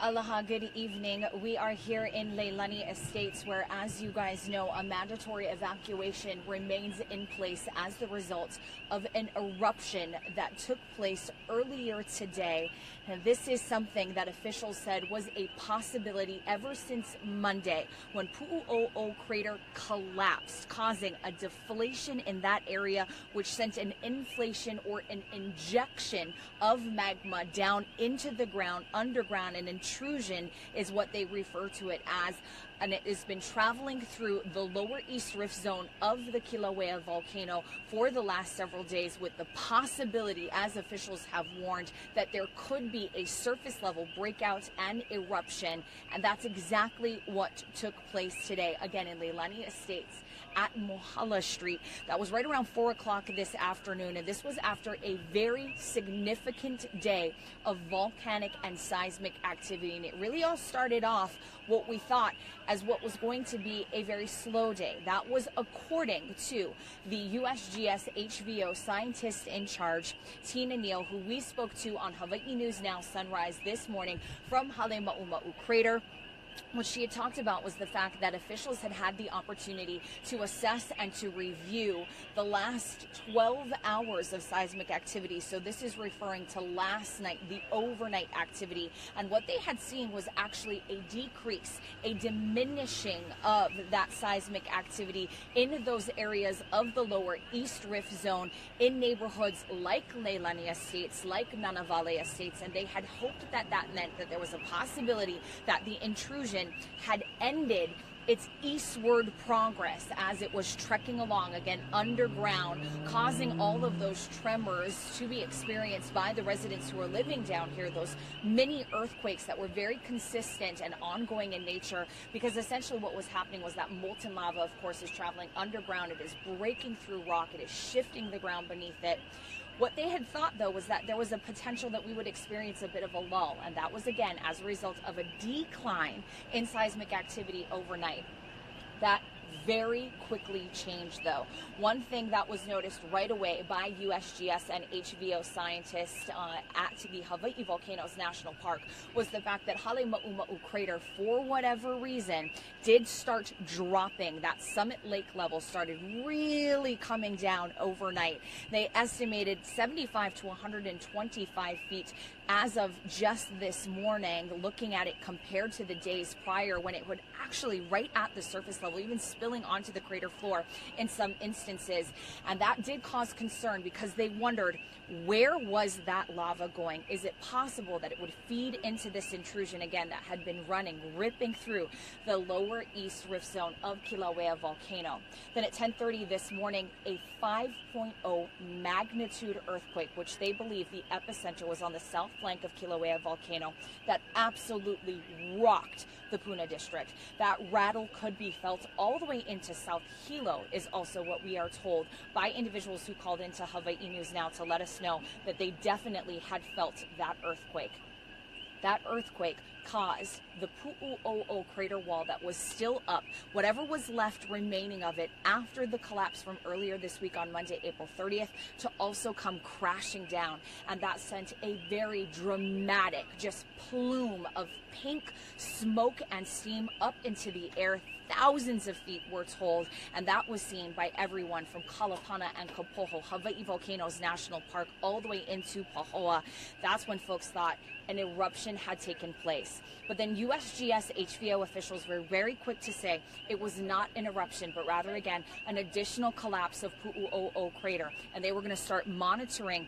Aloha, good evening. We are here in Leilani Estates where, as you guys know, a mandatory evacuation remains in place as the result of an eruption that took place earlier today. And this is something that officials said was a possibility ever since Monday when Pu'u'o'o crater collapsed, causing a deflation in that area, which sent an inflation or an injection of magma down into the ground, underground, and intrusion is what they refer to it as, and it has been traveling through the lower east rift zone of the Kilauea volcano for the last several days, with the possibility, as officials have warned, that there could be a surface level breakout and eruption. And that's exactly what took place today, again in Leilani Estates at Mohala Street. That was right around 4 o'clock this afternoon, and this was after a very significant day of volcanic and seismic activity. And it really all started off what we thought as what was going to be a very slow day. That was according to the USGS HVO scientist in charge, Tina Neal, who we spoke to on Hawaii News Now Sunrise this morning from Halema'uma'u crater. What she had talked about was the fact that officials had had the opportunity to assess and to review the last 12 hours of seismic activity. So this is referring to last night, the overnight activity. And what they had seen was actually a decrease, a diminishing of that seismic activity in those areas of the lower East Rift Zone in neighborhoods like Leilani Estates, like Nanavale Estates. And they had hoped that that meant that there was a possibility that the intrusion had ended its eastward progress as it was trekking along, again underground, causing all of those tremors to be experienced by the residents who are living down here, those mini earthquakes that were very consistent and ongoing in nature, because essentially what was happening was that molten lava, of course, is traveling underground. It is breaking through rock. It is shifting the ground beneath it. What they had thought, though, was that there was a potential that we would experience a bit of a lull, and that was, again, as a result of a decline in seismic activity overnight. That very quickly changed, though. One thing that was noticed right away by USGS and HVO scientists at the Hawaii Volcanoes National Park was the fact that Halema'uma'u crater, for whatever reason, did start dropping. That summit lake level started really coming down overnight. They estimated 75 to 125 feet as of just this morning, looking at it compared to the days prior when it would actually right at the surface level, even spilling onto the crater floor in some instances. And that did cause concern because they wondered, where was that lava going? Is it possible that it would feed into this intrusion again that had been running, ripping through the lower east rift zone of Kilauea volcano? Then at 10:30 this morning, a 5.0 magnitude earthquake, which they believe the epicenter was on the south flank of Kilauea volcano, that absolutely rocked the Puna district. That rattle could be felt all the way into South Hilo, is also what we are told by individuals who called into Hawaii News Now to let us know that they definitely had felt that earthquake. That earthquake caused the Pu'u'o'o crater wall that was still up, whatever was left remaining of it after the collapse from earlier this week on Monday, April 30th, to also come crashing down. And that sent a very dramatic, just plume of pink smoke and steam up into the air. Thousands of feet, we're told, and that was seen by everyone from Kalapana and Kapoho, Hawaii Volcanoes National Park, all the way into Pahoa. That's when folks thought an eruption had taken place. But then USGS HVO officials were very quick to say it was not an eruption, but rather, again, an additional collapse of Pu'u'o'o crater. And they were going to start monitoring,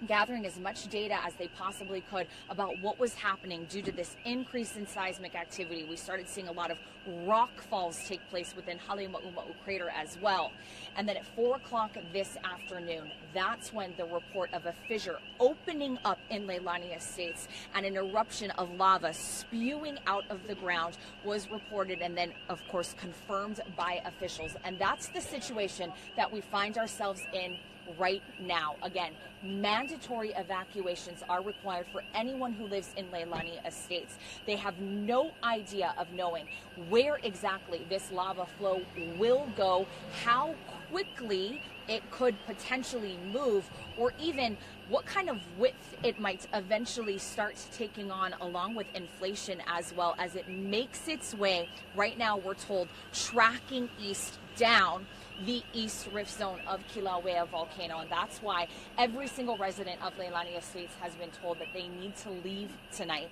gathering as much data as they possibly could about what was happening due to this increase in seismic activity. We started seeing a lot of rock falls take place within Halema'uma'u crater as well. And then at 4 o'clock this afternoon, that's when the report of a fissure opening up in Leilani Estates and an eruption of lava spewing out of the ground was reported and then, of course, confirmed by officials. And that's the situation that we find ourselves in right now. Again, mandatory evacuations are required for anyone who lives in Leilani Estates. They have no idea of knowing where exactly this lava flow will go, how quickly it could potentially move, or even what kind of width it might eventually start taking on, along with inflation as well, as it makes its way, right now we're told, tracking east down the East Rift Zone of Kilauea volcano. And that's why every single resident of Leilani Estates has been told that they need to leave tonight.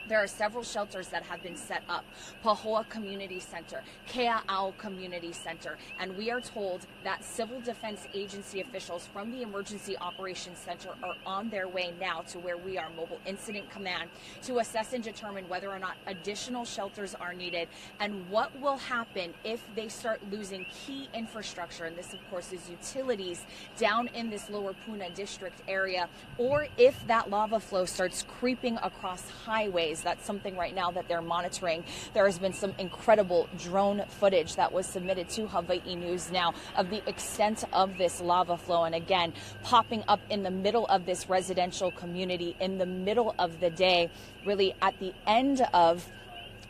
There are several shelters that have been set up. Pahoa Community Center, Kea'au Community Center, and we are told that Civil Defense Agency officials from the Emergency Operations Center are on their way now to where we are, Mobile Incident Command, to assess and determine whether or not additional shelters are needed and what will happen if they start losing key infrastructure, and this of course is utilities down in this lower Puna district area, or if that lava flow starts creeping across highways. That's something right now that they're monitoring. There has been some incredible drone footage that was submitted to Hawaii News Now of the extent of this lava flow. And again, popping up in the middle of this residential community in the middle of the day, really at the end of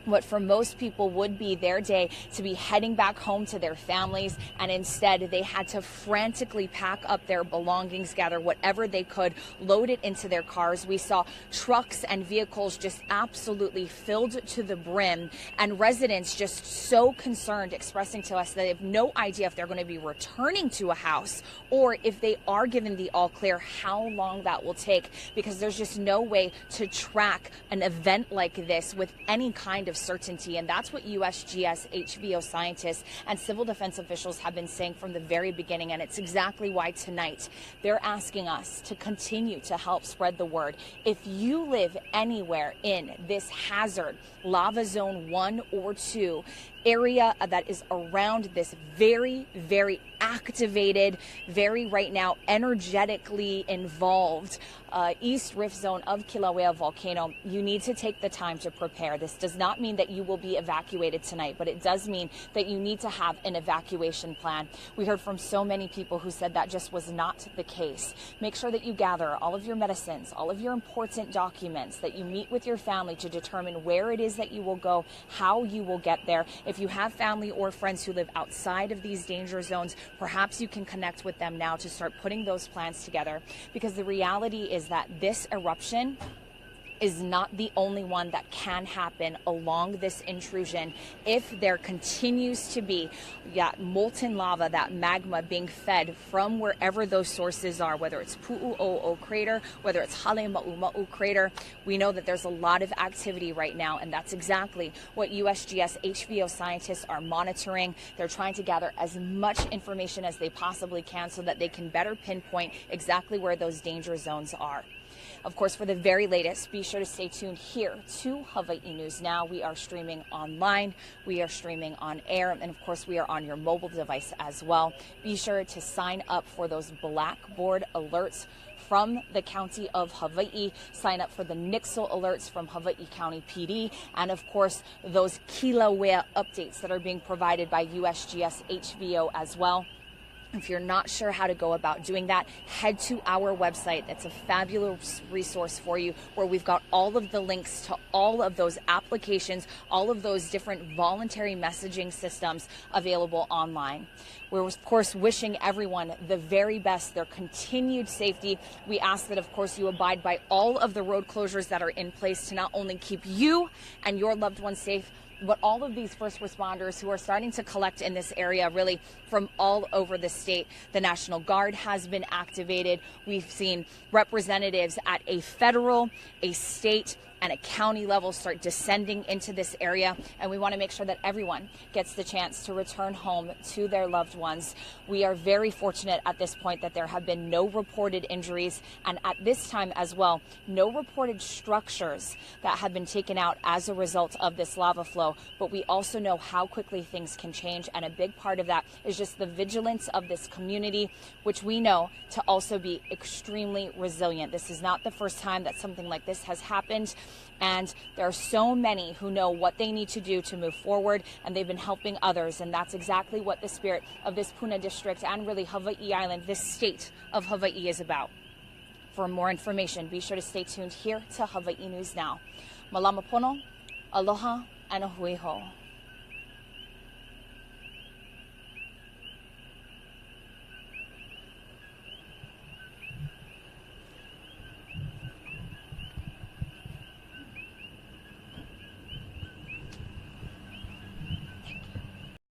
what for most people would be their day to be heading back home to their families, and instead they had to frantically pack up their belongings, gather whatever they could, load it into their cars. We saw trucks and vehicles just absolutely filled to the brim, and residents just so concerned, expressing to us that they have no idea if they're going to be returning to a house, or if they are given the all clear, how long that will take, because there's just no way to track an event like this with any kind of certainty. And that's what USGS HVO scientists and civil defense officials have been saying from the very beginning. And it's exactly why tonight they're asking us to continue to help spread the word. If you live anywhere in this hazard lava zone 1 or 2 area that is around this very, very activated, very right now energetically involved East Rift Zone of Kilauea volcano, you need to take the time to prepare. This does not mean that you will be evacuated tonight, but it does mean that you need to have an evacuation plan. We heard from so many people who said that just was not the case. Make sure that you gather all of your medicines, all of your important documents, that you meet with your family to determine where it is that you will go, how you will get there. If you have family or friends who live outside of these danger zones, perhaps you can connect with them now to start putting those plans together, because the reality is that this eruption is not the only one that can happen along this intrusion. If there continues to be that molten lava, that magma being fed from wherever those sources are, whether it's Pu'u'o'o crater, whether it's Hale Ma'uma'u crater, we know that there's a lot of activity right now, and that's exactly what USGS HVO scientists are monitoring. They're trying to gather as much information as they possibly can so that they can better pinpoint exactly where those danger zones are. Of course, for the very latest, be sure to stay tuned here to Hawaii News Now. We are streaming online, we are streaming on air, and of course, we are on your mobile device as well. Be sure to sign up for those Blackboard alerts from the County of Hawaii. Sign up for the Nixle alerts from Hawaii County PD, and of course, those Kilauea updates that are being provided by USGS HVO as well. If you're not sure how to go about doing that, head to our website. That's a fabulous resource for you, where we've got all of the links to all of those applications, all of those different voluntary messaging systems available online. We're, of course, wishing everyone the very best, their continued safety. We ask that, of course, you abide by all of the road closures that are in place to not only keep you and your loved ones safe, but all of these first responders who are starting to collect in this area, really from all over the state. The National Guard has been activated. We've seen representatives at a federal, a state, and a county level start descending into this area, and we want to make sure that everyone gets the chance to return home to their loved ones. We are very fortunate at this point that there have been no reported injuries, and at this time as well, no reported structures that have been taken out as a result of this lava flow. But we also know how quickly things can change, and a big part of that is just the vigilance of this community, which we know to also be extremely resilient. This is not the first time that something like this has happened. And there are so many who know what they need to do to move forward, and they've been helping others. And that's exactly what the spirit of this Puna district and really Hawaii Island, this state of Hawaii, is about. For more information, be sure to stay tuned here to Hawaii News Now. Malama pono, aloha, and a hui hou.